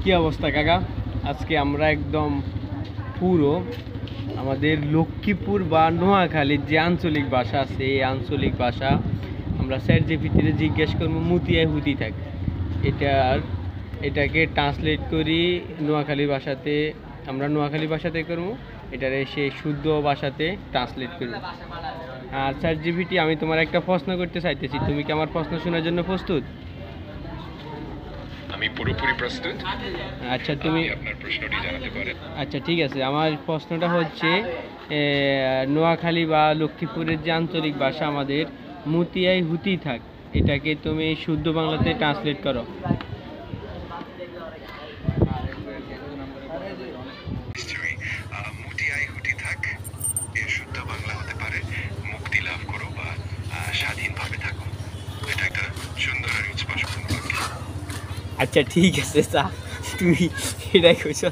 কি অবস্থা কাকা? আজকে আমরা একদম পুরো আমাদের লক্ষ্মীপুর বা নোয়াখালীর যে আঞ্চলিক ভাষা আছে এই আঞ্চলিক ভাষা আমরা চ্যাট জিপিটিতে জিজ্ঞেস করবো মুতিয়ায় হুতি থাক। এটাকে ট্রান্সলেট করি নোয়াখালী ভাষাতে, আমরা নোয়াখালী ভাষাতে করবো, এটারে সে শুদ্ধ ভাষাতে ট্রান্সলেট করবো। আর চ্যাট জিপিটি, আমি তোমার একটা প্রশ্ন করতে চাইতেছি, তুমি কি আমার প্রশ্ন শোনার জন্য প্রস্তুত? আমি পুরোপুরি প্রস্তুত। আচ্ছা, তুমি আপনার প্রশ্নটি জানাতে পারেন। আচ্ছা ঠিক আছে, আমার প্রশ্নটা হচ্ছে নোয়াখালী বা লক্ষ্মীপুরের যে আঞ্চলিক ভাষা আমাদের মুতিয়ায় হুতি থাক, এটাকে তুমি শুদ্ধ বাংলাতে ট্রান্সলেট করো। নিশ্চয়ই। মুটিয়াই হুটি থাক এর শুদ্ধ বাংলা হতে পারে মুক্তি লাভ করো বা স্বাধীনভাবে থাকো। এটা একটা সুন্দর আর স্পষ্টপূর্ণ বাক্য। আচ্ছা ঠিক আছে, তুমি এটাই কইছো।